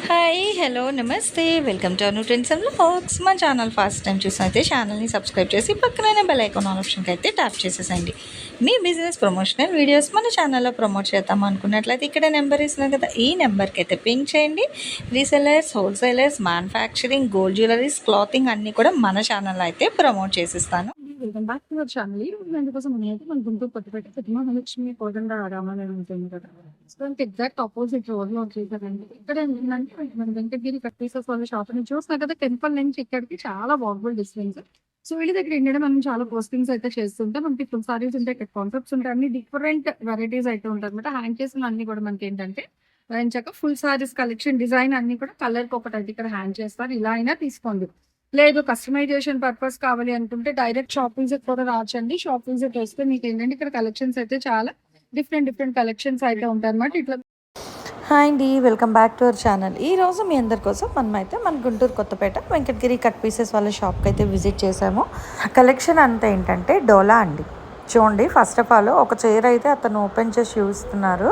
Hi hello నమస్తే welcome to Anu trends and vlogs. మా channel first time చూసినైతే ఛానల్ని subscribe చేసి పక్కనే బెల్ ఐకాన్ ఆప్షన్కి అయితే ట్యాప్ చేసేసండి. మీ బిజినెస్ ప్రమోషనల్ వీడియోస్ మన ఛానల్లో ప్రమోట్ చేద్దాం అనుకున్నట్లయితే ఇక్కడ నెంబర్ ఇస్తున్నాం కదా, ఈ నెంబర్కి అయితే పింక్ చేయండి. Resellers, wholesalers, manufacturing, gold jewelleries, clothing అన్నీ కూడా మన ఛానల్లో అయితే ప్రమోట్ చేసిస్తాను. Welcome back to our channel. అందుకోసం నేనైతే మన గుంటూరు కొత్తపేట పెద్దమహాలక్ష్మి కోదండ రామాలయం ఉంటుంది కదా, సో దానికి ఎగ్జాక్ట్ ఆపోజిట్ రోడ్ లో వచ్చేసారండి. ఇక్కడ ఏంటంటే మన వెంకటగిరి కట్ పీసెస్ వాళ్ళ షాప్ నుంచి చూస్తున్నా కదా, టెంపుల్ నుంచి ఇక్కడికి చాలా వాకబుల్ డిస్టెన్స్. సో వీళ్ళ దగ్గర ఏంటంటే మనం చాలా పోస్టింగ్స్ అయితే చేస్తుంటాం. మనకి ఫుల్ సారీస్ ఉంటాయి, ఇక్కడ కాన్సెప్ట్స్ ఉంటాయి, అన్ని డిఫరెంట్ వెరైటీస్ అయితే ఉంటాయి అనమాట. హ్యాంగ్ చేసిన అన్ని కూడా మనకి ఏంటంటే చక్క ఫుల్ సారీస్ కలెక్షన్ డిజైన్ అన్ని కూడా కలర్ కి ఒకటి అయితే ఇక్కడ హ్యాంగ్ చేస్తారు. ఇలా అయినా తీసుకోండి, లేదు కస్టమైజేషన్ పర్పస్ కావాలి అనుకుంటే డైరెక్ట్ షాప్ విజిట్ కూడా రావచ్చండి. షాప్ విజిట్ వస్తే మీకు ఏంటంటే ఇక్కడ కలెక్షన్స్ అయితే చాలా డిఫరెంట్ కలెక్షన్స్ అయితే ఉంటాయి అనమాట. ఇట్లా హాయ్ అండి, welcome back to our channel. ఈరోజు మీ అందరి కోసం మనమైతే మన గుంటూరు కొత్తపేట వెంకటగిరి కట్ పీసెస్ వాళ్ళ షాప్కి అయితే విజిట్ చేసాము. కలెక్షన్ అంతా ఏంటంటే డోలా అండి. చూడండి, ఫస్ట్ ఆఫ్ ఆల్ ఒక చైర్ అయితే అతను ఓపెన్ చేసి చూస్తున్నారు.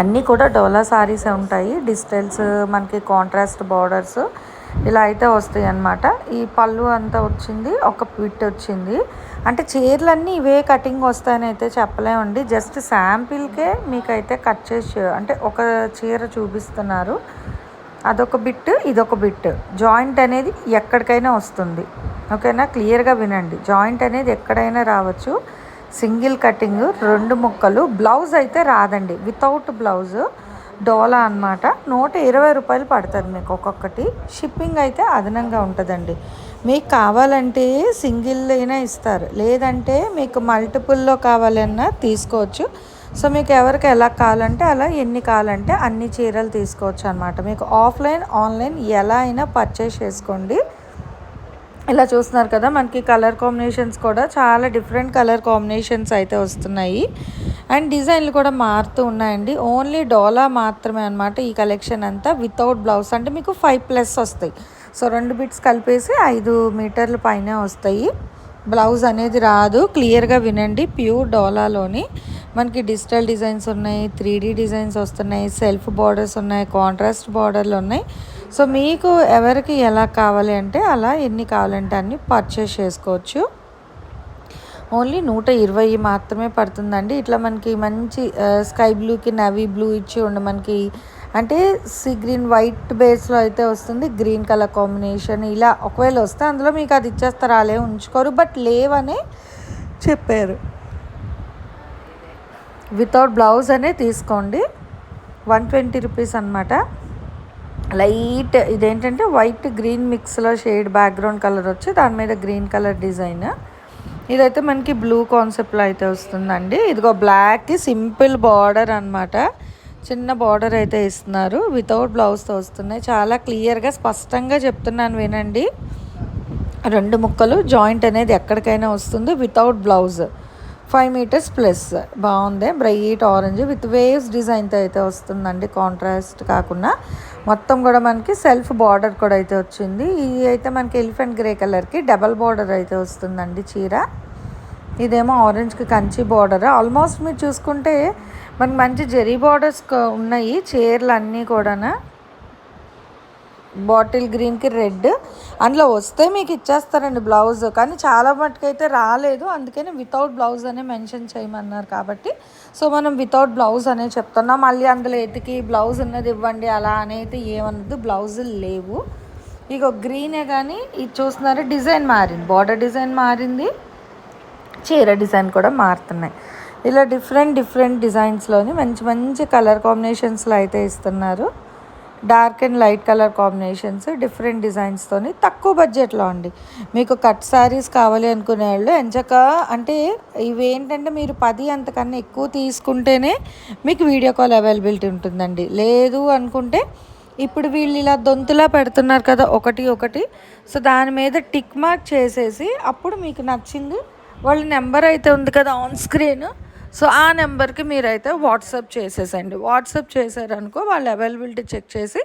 అన్నీ కూడా డోలా సారీసే ఉంటాయి. డిజిటల్స్, మనకి కాంట్రాస్ట్ బార్డర్స్ ఇలా అయితే వస్తాయి అన్నమాట. ఈ పళ్ళు అంతా వచ్చింది, ఒక పిట్ వచ్చింది. అంటే చీరలన్నీ ఇవే కటింగ్ వస్తాయని అయితే చెప్పలేమండి. జస్ట్ శాంపిల్కే మీకైతే కట్ చేసి అంటే ఒక చీర చూపిస్తున్నారు. అదొక బిట్, ఇదొక బిట్. జాయింట్ అనేది ఎక్కడికైనా వస్తుంది, ఓకేనా? క్లియర్గా వినండి, జాయింట్ అనేది ఎక్కడైనా రావచ్చు. సింగిల్ కటింగ్, 2 ముక్కలు. బ్లౌజ్ అయితే రాదండి, వితౌట్ బ్లౌజ్. డోలా అనమాట. 120 రూపాయలు పడుతుంది మీకు ఒక్కొక్కటి. షిప్పింగ్ అయితే అదనంగా ఉంటుందండి. మీకు కావాలంటే సింగిల్ అయినా ఇస్తారు, లేదంటే మీకు మల్టిపుల్లో కావాలన్నా తీసుకోవచ్చు. సో మీకు ఎవరికి ఎలా కావాలంటే అలా, ఎన్ని కావాలంటే అన్ని చీరలు తీసుకోవచ్చు అనమాట. మీకు ఆఫ్లైన్ ఆన్లైన్ ఎలా అయినా పర్చేస్ చేసుకోండి. ఇలా చూస్తున్నారు కదా, మనకి కలర్ కాంబినేషన్స్ కూడా చాలా డిఫరెంట్ కలర్ కాంబినేషన్స్ అయితే వస్తున్నాయి. అండ్ డిజైన్లు కూడా మారుతూ ఉన్నాయండి. ఓన్లీ డోలా మాత్రమే అనమాట ఈ కలెక్షన్ అంతా. వితౌట్ బ్లౌజ్ అంటే మీకు 5+ వస్తాయి. సో 2 బిట్స్ కలిపేసి 5 మీటర్ల పైన వస్తాయి. బ్లౌజ్ అనేది రాదు. క్లియర్గా వినండి, ప్యూర్ డోలాలోని మనకి డిజిటల్ డిజైన్స్ ఉన్నాయి, 3D డిజైన్స్ వస్తున్నాయి, సెల్ఫ్ బార్డర్స్ ఉన్నాయి, కాంట్రాస్ట్ బార్డర్లు ఉన్నాయి. సో మీకు ఎవరికి ఎలా కావాలి అంటే అలా, ఎన్ని కావాలంటే అన్ని పర్చేస్ చేసుకోవచ్చు. ఓన్లీ 120 మాత్రమే పడుతుందండి. ఇట్లా మనకి మంచి స్కై బ్లూకి నవీ బ్లూ ఇచ్చి ఉండి మనకి అంటే సీ గ్రీన్ వైట్ బేస్లో అయితే వస్తుంది. గ్రీన్ కలర్ కాంబినేషన్ ఇలా ఒకవేళ వస్తే అందులో మీకు అది ఇచ్చేస్తారు, అలే ఉంచుకోరు. బట్ లేవనే చెప్పారు. వితౌట్ బ్లౌజ్ అనే తీసుకోండి. 120 రూపీస్ అనమాట. లైట్ ఇదేంటంటే వైట్ గ్రీన్ మిక్స్లో షేడ్ బ్యాక్గ్రౌండ్ కలర్ వచ్చి దాని మీద గ్రీన్ కలర్ డిజైన్. ఇదైతే మనకి బ్లూ కాన్సెప్ట్లో అయితే వస్తుందండి. ఇదిగో బ్లాక్కి సింపుల్ బార్డర్ అనమాట. చిన్న బార్డర్ అయితే ఇస్తున్నారు. వితౌట్ బ్లౌజ్తో వస్తున్నాయి. చాలా క్లియర్గా స్పష్టంగా చెప్తున్నాను, వినండి. 2 ముక్కలు, జాయింట్ అనేది ఎక్కడికైనా వస్తుంది. Without blouse, 5 metres plus. బాగుంది, బ్రైట్ ఆరెంజ్ విత్ వేవ్స్ డిజైన్తో అయితే వస్తుందండి. కాంట్రాస్ట్ కాకుండా మొత్తం కూడా మనకి సెల్ఫ్ బార్డర్ కూడా అయితే వచ్చింది. ఇది అయితే మనకి ఎలిఫెంట్ గ్రే కలర్కి డబల్ బార్డర్ అయితే వస్తుందండి చీర. ఇదేమో ఆరెంజ్కి కంచి బార్డర్. ఆల్మోస్ట్ మీరు చూసుకుంటే మనకి మంచి జెరీ బార్డర్స్ ఉన్నాయి చీరలు అన్నీ కూడా. బాటిల్ గ్రీన్కి రెడ్, అందులో వస్తే మీకు ఇచ్చేస్తారండి బ్లౌజ్, కానీ చాలా మటుకైతే రాలేదు. అందుకని వితౌట్ బ్లౌజ్ అనే మెన్షన్ చేయమన్నారు కాబట్టి సో మనం వితౌట్ బ్లౌజ్ అనే చెప్తున్నాం. మళ్ళీ అందులో ఎతికి బ్లౌజ్ ఉన్నది ఇవ్వండి అలా అనేది ఏమన్నది. బ్లౌజులు లేవు. ఇక గ్రీనే, కానీ ఇది చూస్తున్నారు డిజైన్ మారింది, బార్డర్ డిజైన్ మారింది, చీర డిజైన్ కూడా మారుతున్నాయి. ఇలా డిఫరెంట్ డిజైన్స్లోని మంచి మంచి కలర్ కాంబినేషన్స్లో అయితే ఇస్తున్నారు. Dark and light colour combinations, different డిజైన్స్తోని తక్కువ బడ్జెట్లో అండి. మీకు కట్ శారీస్ కావాలి అనుకునే వాళ్ళు ఎంచక అంటే ఇవేంటంటే మీరు 10 అంతకన్నా ఎక్కువ తీసుకుంటేనే మీకు వీడియో కాల్ అవైలబిలిటీ ఉంటుందండి. లేదు అనుకుంటే ఇప్పుడు వీళ్ళు ఇలా దొంతులా పెడుతున్నారు కదా, ఒకటి. సో దాని మీద టిక్ మార్క్ చేసేసి అప్పుడు మీకు నచ్చింది వాళ్ళ నెంబర్ అయితే ఉంది కదా ఆన్ స్క్రీన్, సో ఆ నెంబర్కి మీరైతే వాట్సాప్ చేసేసండి. వాట్సాప్ చేశారనుకో వాళ్ళు అవైలబిలిటీ చెక్ చేసి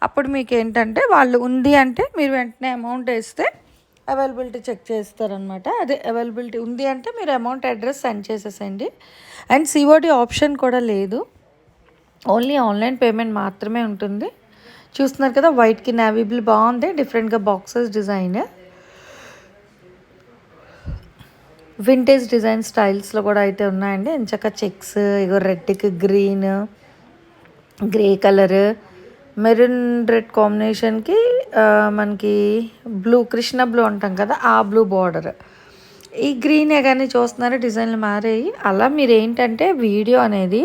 అప్పుడు మీకు ఏంటంటే వాళ్ళు ఉంది అంటే మీరు వెంటనే అమౌంట్ వేస్తే అవైలబిలిటీ చెక్ చేస్తారనమాట. అదే అవైలబిలిటీ ఉంది అంటే మీరు అమౌంట్ అడ్రస్ సెండ్ చేసేసండి. అండ్ సిఓడి ఆప్షన్ కూడా లేదు, ఓన్లీ ఆన్లైన్ పేమెంట్ మాత్రమే ఉంటుంది. చూస్తున్నారు కదా, వైట్కి నేవీ బ్లూ బాగుంది, డిఫరెంట్గా బాక్సెస్ డిజైన్. వింటేజ్ డిజైన్ స్టైల్స్లో కూడా అయితే ఉన్నాయండి. ఎంచక్క చెక్స్, ఇగో రెడ్కి green, grey colour, maroon red కాంబినేషన్కి మనకి బ్లూ, కృష్ణ బ్లూ అంటాం కదా, ఆ బ్లూ బార్డర్. ఈ గ్రీనే కానీ చూస్తున్నారు, డిజైన్లు మారాయి. అలా మీరు ఏంటంటే వీడియో అనేది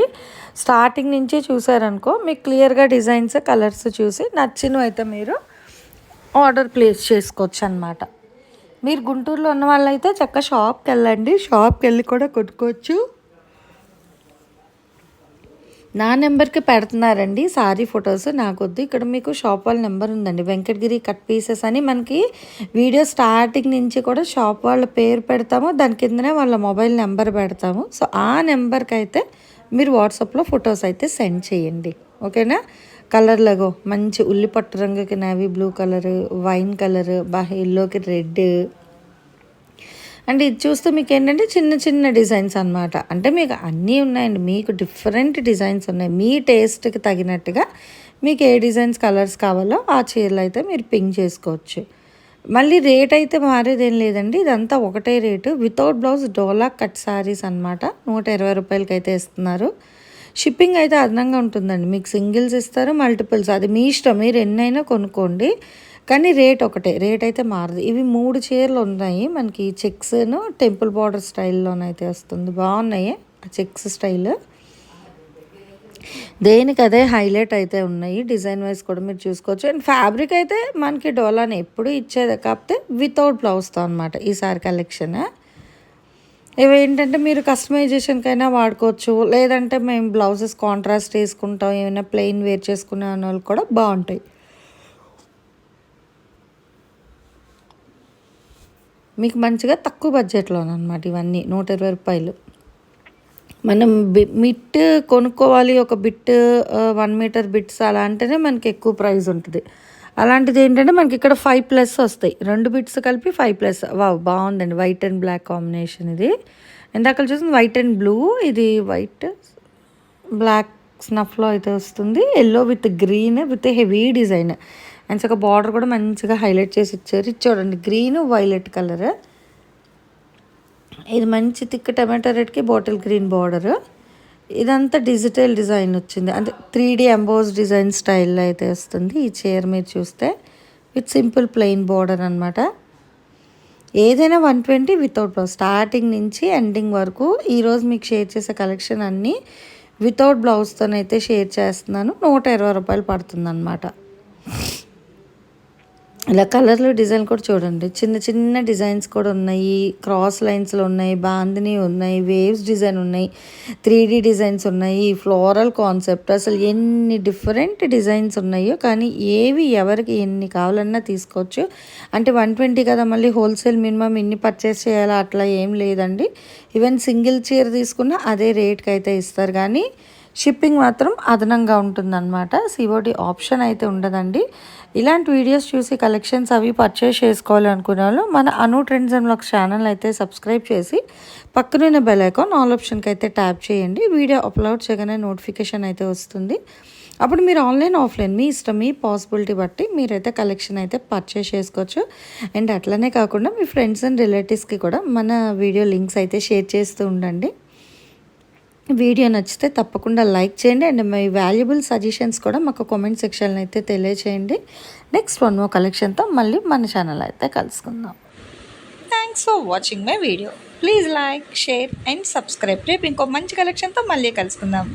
స్టార్టింగ్ నుంచి చూసారనుకో మీకు క్లియర్గా డిజైన్స్, కలర్స్ చూసి నచ్చినవి అయితే మీరు ఆర్డర్ ప్లేస్ చేసుకోవచ్చు అనమాట. మీరు గుంటూరులో ఉన్న వాళ్ళైతే చక్కగా షాప్కి వెళ్ళండి, షాప్కి వెళ్ళి కూడా కొట్టుకోవచ్చు. నా నెంబర్కి పెడుతున్నారండి సారీ ఫొటోస్, నాకొద్దు. ఇక్కడ మీకు షాప్ వాళ్ళ నెంబర్ ఉందండి, వెంకటగిరి కట్ పీసెస్ అని. మనకి వీడియో స్టార్టింగ్ నుంచి కూడా షాప్ వాళ్ళ పేరు పెడతాము, దాని కిందనే వాళ్ళ మొబైల్ నెంబర్ పెడతాము. సో ఆ నెంబర్కి అయితే మీరు వాట్సాప్లో ఫొటోస్ అయితే సెండ్ చేయండి, ఓకేనా. కలర్లగో మంచి ఉల్లిపట్టు రంగుకి navy blue colour, wine colour, ఎల్లోకి రెడ్. అండ్ ఇది చూస్తే మీకు ఏంటంటే చిన్న చిన్న డిజైన్స్ అనమాట. అంటే మీకు అన్నీ ఉన్నాయండి, మీకు డిఫరెంట్ డిజైన్స్ ఉన్నాయి. మీ టేస్ట్కి తగినట్టుగా మీకు ఏ డిజైన్స్, కలర్స్ కావాలో ఆ చీరలు అయితే మీరు పింక్ చేసుకోవచ్చు. మళ్ళీ రేట్ అయితే మారేదేం లేదండి, ఇదంతా ఒకటే రేటు. వితౌట్ బ్లౌజ్ డోలా కట్ శారీస్ అనమాట. 120 రూపాయలకి అయితే ఇస్తున్నారు. షిప్పింగ్ అయితే అదనంగా ఉంటుందండి, మీకు సింగిల్స్ ఇస్తారు, మల్టిపుల్స్ అది మీ ఇష్టం, మీరు ఎన్నైనా కొనుక్కోండి. కానీ రేట్ ఒకటే, రేట్ అయితే మారదు. ఇవి 3 చీరలు ఉన్నాయి మనకి, చెక్స్ను టెంపుల్ బార్డర్ స్టైల్లోనైతే వస్తుంది. బాగున్నాయి ఆ చెక్స్ స్టైల్, దేనికి అదే హైలైట్ అయితే ఉన్నాయి. డిజైన్ వైజ్ కూడా మీరు చూసుకోవచ్చు. అండ్ ఫ్యాబ్రిక్ అయితే మనకి డోలాని ఎప్పుడు ఇచ్చేది, కాకపోతే వితౌట్ బ్లౌజ్తో అనమాట ఈసారి కలెక్షన్. ఇవి ఏంటంటే మీరు కస్టమైజేషన్కైనా వాడుకోవచ్చు, లేదంటే మేము బ్లౌజెస్ కాంట్రాస్ట్ వేసుకుంటాం, ఏమైనా ప్లెయిన్ వేర్ చేసుకునే అన్న వాళ్ళు కూడా బాగుంటాయి. మీకు మంచిగా తక్కువ బడ్జెట్లోనమాట ఇవన్నీ. 120 రూపాయలు. మనం బిట్ కొనుక్కోవాలి, ఒక బిట్ 1 మీటర్ బిట్స్ అలా అంటేనే మనకి ఎక్కువ ప్రైస్ ఉంటుంది. అలాంటిది ఏంటంటే మనకి ఇక్కడ 5+ వస్తాయి, 2 బిట్స్ కలిపి 5+. వావ్ బాగుందండి, వైట్ అండ్ బ్లాక్ కాంబినేషన్. ఇది ఇందాక చూసింది వైట్ అండ్ బ్లూ, ఇది వైట్ బ్లాక్ స్నఫ్లో అయితే వస్తుంది. Yellow with green with heavy design. And చక్క బార్డర్ కూడా మంచిగా హైలైట్ చేసి ఇచ్చారు. ఇది చూడండి, గ్రీన్ వైలెట్ కలర్. ఇది మంచి థిక్ టమాటో రెడ్కి బాటిల్ గ్రీన్ బార్డర్. ఇదంతా డిజిటల్ డిజైన్ వచ్చింది, అంటే 3D ఎంబోస్ డిజైన్ స్టైల్లో అయితే వస్తుంది. ఈ చీర మీరు చూస్తే విత్ సింపుల్ ప్లెయిన్ బార్డర్ అనమాట. ఏదైనా 120 వితౌట్ బ్లౌజ్, స్టార్టింగ్ నుంచి ఎండింగ్ వరకు. ఈరోజు మీకు షేర్ చేసే కలెక్షన్ అన్నీ వితౌట్ బ్లౌజ్తోనైతే షేర్ చేస్తున్నాను. 120 రూపాయలు పడుతుంది అనమాట. ఇలా కలర్లు డిజైన్ కూడా చూడండి, చిన్న చిన్న డిజైన్స్ కూడా ఉన్నాయి, క్రాస్ లైన్స్లో ఉన్నాయి, బాందిని ఉన్నాయి, వేవ్స్ డిజైన్ ఉన్నాయి, 3D డిజైన్స్ ఉన్నాయి, ఫ్లోరల్ కాన్సెప్ట్. అసలు ఎన్ని డిఫరెంట్ డిజైన్స్ ఉన్నాయో, కానీ ఏవి ఎవరికి ఎన్ని కావాలన్నా తీసుకోవచ్చు. అంటే 120 కదా, మళ్ళీ హోల్సేల్ మినిమం ఇన్ని పర్చేస్ చేయాలా అట్లా ఏం లేదండి. ఈవెన్ సింగిల్ చీర తీసుకున్నా అదే రేట్కి అయితే ఇస్తారు, కానీ షిప్పింగ్ మాత్రం అదనంగా ఉంటుందన్నమాట. సిఓడి ఆప్షన్ అయితే ఉండదండి. ఇలాంటి వీడియోస్ చూసి కలెక్షన్స్ అవి పర్చేస్ చేసుకోవాలి అనుకునే వాళ్ళు మన అను ట్రెండ్స్ అండ్ వ్లాగ్స్ ఛానల్ అయితే సబ్స్క్రైబ్ చేసి పక్కనున్న బెల్ ఐకాన్ ఆల్ ఆప్షన్కి అయితే ట్యాప్ చేయండి. వీడియో అప్లోడ్ చేయగానే నోటిఫికేషన్ అయితే వస్తుంది. అప్పుడు మీరు ఆన్లైన్, ఆఫ్లైన్ మీ ఇష్టం, మీ పాసిబిలిటీ బట్టి మీరైతే కలెక్షన్ అయితే పర్చేస్ చేసుకోవచ్చు. అండ్ అట్లనే కాకుండా మీ ఫ్రెండ్స్ అండ్ రిలేటివ్స్కి కూడా మన వీడియో లింక్స్ అయితే షేర్ చేస్తూ ఉండండి. వీడియో నచ్చితే తప్పకుండా లైక్ చేయండి. అండ్ మీ వాల్యుబుల్ సజెషన్స్ కూడా మాకు కామెంట్ సెక్షన్లో అయితే తెలియచేయండి. నెక్స్ట్ వన్ మోర్ కలెక్షన్తో మళ్ళీ మన ఛానల్ అయితే కలుసుకుందాం. Thanks for watching my video. Please like, share and subscribe. రేపు ఇంకో మంచి కలెక్షన్తో మళ్ళీ కలుసుకుందాం.